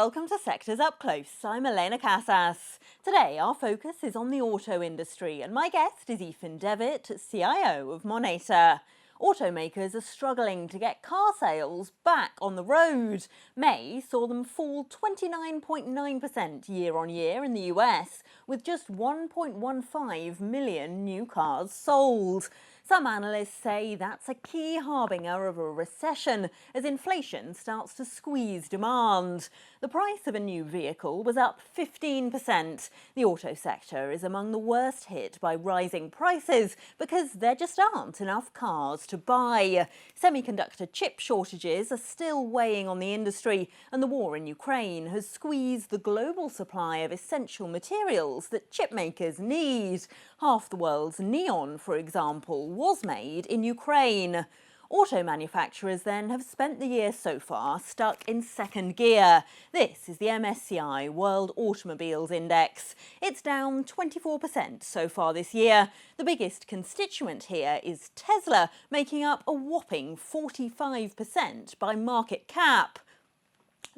welcome to Sectors Up Close. I'm Elena Casas. Today our focus is on the auto industry and my guest is Ethan Devitt, CIO of Moneta. Automakers are struggling to get car sales back on the road. May saw them fall 29.9% year on year in the US, with just 1.15 million new cars sold. Some analysts say that's a key harbinger of a recession as inflation starts to squeeze demand. The price of a new vehicle was up 15%. The auto sector is among the worst hit by rising prices because there just aren't enough cars to buy. Semiconductor chip shortages are still weighing on the industry, and the war in Ukraine has squeezed the global supply of essential materials that chip makers need. Half the world's neon, for example, was made in Ukraine. Auto manufacturers then have spent the year so far stuck in second gear. This is the MSCI World Automobiles Index. It's down 24% so far this year. The biggest constituent here is Tesla, making up a whopping 45% by market cap.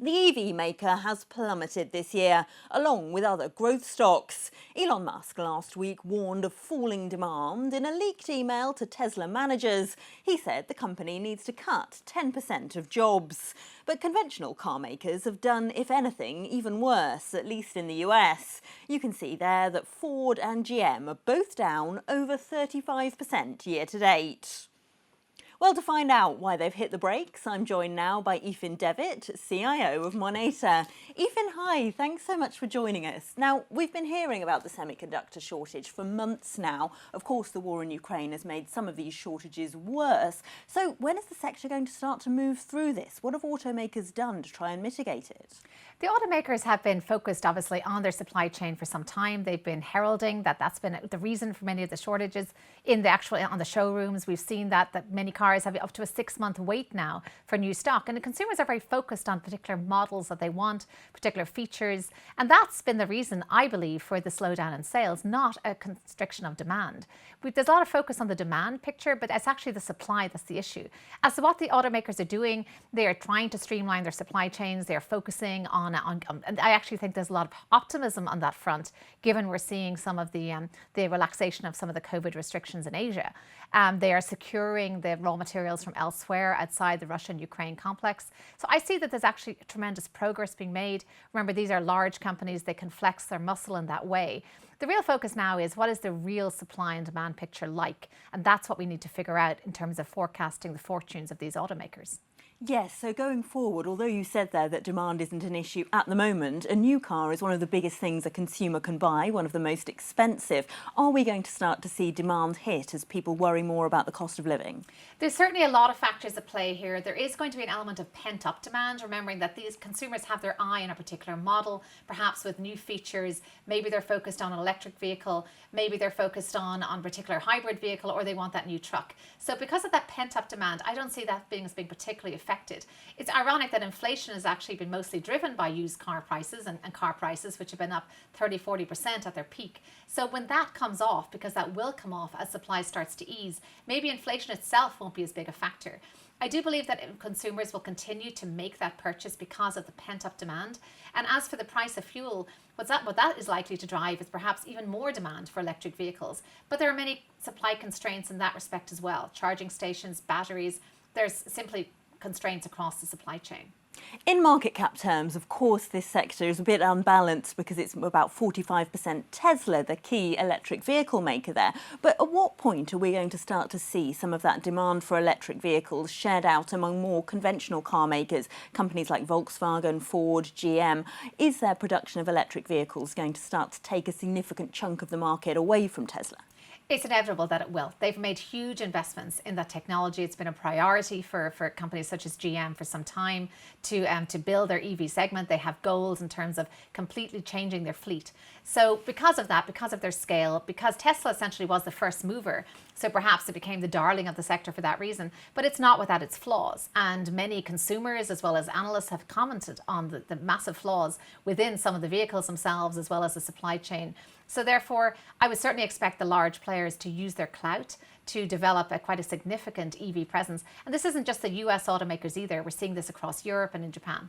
The EV maker has plummeted this year, along with other growth stocks. Elon Musk last week warned of falling demand in a leaked email to Tesla managers. He said the company needs to cut 10% of jobs. But conventional car makers have done, if anything, even worse, at least in the US. You can see there that Ford and GM are both down over 35% year to date. Well, to find out why they've hit the brakes, I'm joined now by Ethan Devitt, CIO of Moneta. Ethan, hi, thanks so much for joining us. Now, we've been hearing about the semiconductor shortage for months now. Of course, the war in Ukraine has made some of these shortages worse. So when is the sector going to start to move through this? What have automakers done to try and mitigate it? The automakers have been focused, obviously, on their supply chain for some time. They've been heralding that's been the reason for many of the shortages on the showrooms. We've seen that many cars have up to a 6-month wait now for new stock. And the consumers are very focused on particular models that they want, particular features. And that's been the reason, I believe, for the slowdown in sales, not a constriction of demand. There's a lot of focus on the demand picture, but it's actually the supply that's the issue. As to what the automakers are doing, they are trying to streamline their supply chains. They're focusing on and I actually think there's a lot of optimism on that front, given we're seeing some of the relaxation of some of the COVID restrictions in Asia. They are securing the raw materials from elsewhere outside the Russia-Ukraine complex. So I see that there's actually tremendous progress being made. Remember, these are large companies. They can flex their muscle in that way. The real focus now is what is the real supply and demand picture like? And that's what we need to figure out in terms of forecasting the fortunes of these automakers. Yes, so going forward, although you said there that demand isn't an issue at the moment, a new car is one of the biggest things a consumer can buy, one of the most expensive. Are we going to start to see demand hit as people worry more about the cost of living? There's certainly a lot of factors at play here. There is going to be an element of pent-up demand, remembering that these consumers have their eye on a particular model, perhaps with new features. Maybe they're focused on an electric vehicle, maybe they're focused on a particular hybrid vehicle, or they want that new truck. So because of that pent-up demand, I don't see that being particularly affected. It's ironic that inflation has actually been mostly driven by used car prices and car prices, which have been up 30-40% at their peak. So when that comes off, because that will come off as supply starts to ease, maybe inflation itself won't be as big a factor. I do believe that consumers will continue to make that purchase because of the pent-up demand. And as for the price of fuel, what that is likely to drive is perhaps even more demand for electric vehicles. But there are many supply constraints in that respect as well. Charging stations, batteries, there's simply constraints across the supply chain. In market cap terms, of course, this sector is a bit unbalanced because it's about 45% Tesla, the key electric vehicle maker there. But at what point are we going to start to see some of that demand for electric vehicles shared out among more conventional car makers, companies like Volkswagen, Ford, GM? Is their production of electric vehicles going to start to take a significant chunk of the market away from Tesla? It's inevitable that it will. They've made huge investments in that technology. It's been a priority for companies such as GM for some time to build their EV segment. They have goals in terms of completely changing their fleet. So because of that, because of their scale, because Tesla essentially was the first mover, so perhaps it became the darling of the sector for that reason, but it's not without its flaws. And many consumers as well as analysts have commented on the massive flaws within some of the vehicles themselves as well as the supply chain. So therefore, I would certainly expect the large players to use their clout to develop quite a significant EV presence. And this isn't just the US automakers either. We're seeing this across Europe and in Japan.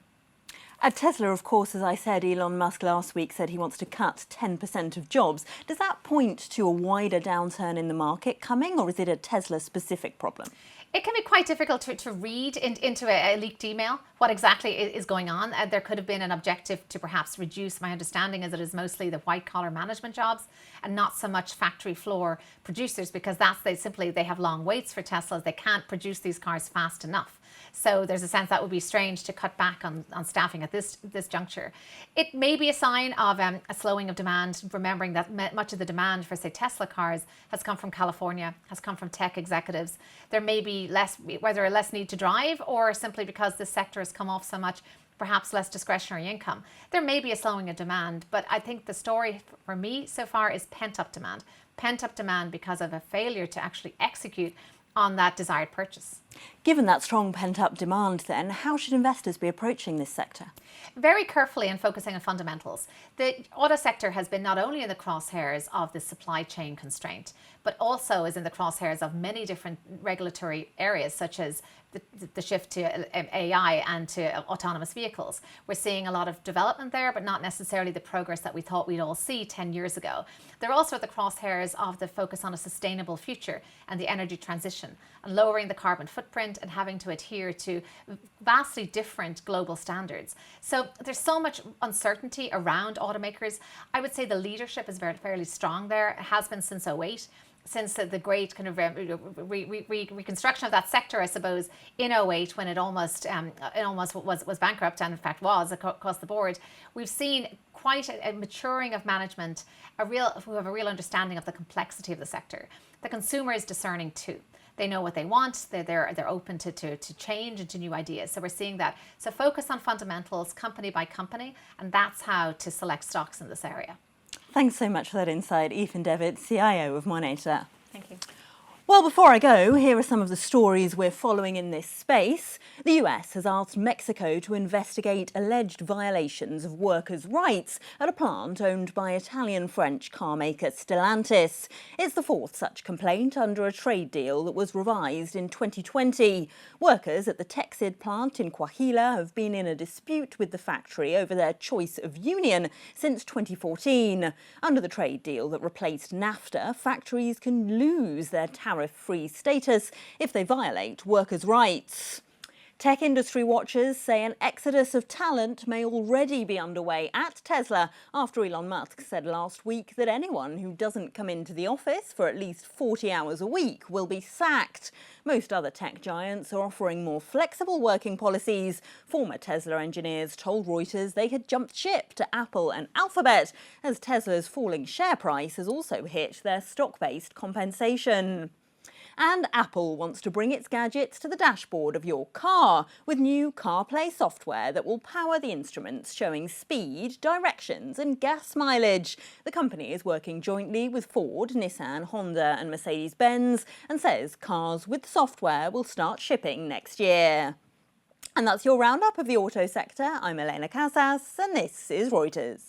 At Tesla, of course, as I said, Elon Musk last week said he wants to cut 10% of jobs. Does that point to a wider downturn in the market coming, or is it a Tesla-specific problem? It can be quite difficult to read into a leaked email what exactly is going on. There could have been an objective to perhaps reduce, my understanding is it is mostly the white collar management jobs and not so much factory floor producers, because they have long waits for Teslas. They can't produce these cars fast enough. So there's a sense that would be strange to cut back on staffing at this juncture. It may be a sign of a slowing of demand, remembering that much of the demand for, say, Tesla cars has come from California, has come from tech executives. There may be whether less need to drive, or simply because this sector has come off so much, perhaps less discretionary income. There may be a slowing of demand, but I think the story for me so far is pent-up demand. Pent-up demand because of a failure to actually execute on that desired purchase. Given that strong pent-up demand then, how should investors be approaching this sector? Very carefully and focusing on fundamentals. The auto sector has been not only in the crosshairs of the supply chain constraint, but also is in the crosshairs of many different regulatory areas, such as the shift to AI and to autonomous vehicles. We're seeing a lot of development there, but not necessarily the progress that we thought we'd all see 10 years ago. They're also at the crosshairs of the focus on a sustainable future and the energy transition, and lowering the carbon footprint and having to adhere to vastly different global standards. So there's so much uncertainty around automakers. I would say the leadership is fairly strong there. It has been since 2008. Since the great kind of reconstruction of that sector, I suppose, in 2008, when it almost was bankrupt, and in fact was across the board, we've seen quite a maturing of management, who have a real understanding of the complexity of the sector. The consumer is discerning too. They know what they want. They're open to change and to new ideas. So we're seeing that. So focus on fundamentals, company by company, and that's how to select stocks in this area. Thanks so much for that insight, Aoifinn Devitt, CIO of Moneta. Thank you. Well, before I go, here are some of the stories we're following in this space. The US has asked Mexico to investigate alleged violations of workers' rights at a plant owned by Italian-French car maker Stellantis. It's the fourth such complaint under a trade deal that was revised in 2020. Workers at the Texid plant in Coahuila have been in a dispute with the factory over their choice of union since 2014. Under the trade deal that replaced NAFTA, factories can lose their tariff-free status if they violate workers' rights. Tech industry watchers say an exodus of talent may already be underway at Tesla after Elon Musk said last week that anyone who doesn't come into the office for at least 40 hours a week will be sacked. Most other tech giants are offering more flexible working policies. Former Tesla engineers told Reuters they had jumped ship to Apple and Alphabet, as Tesla's falling share price has also hit their stock-based compensation. And Apple wants to bring its gadgets to the dashboard of your car with new CarPlay software that will power the instruments showing speed, directions and gas mileage. The company is working jointly with Ford, Nissan, Honda and Mercedes-Benz and says cars with software will start shipping next year. And that's your roundup of the auto sector. I'm Elena Casas and this is Reuters.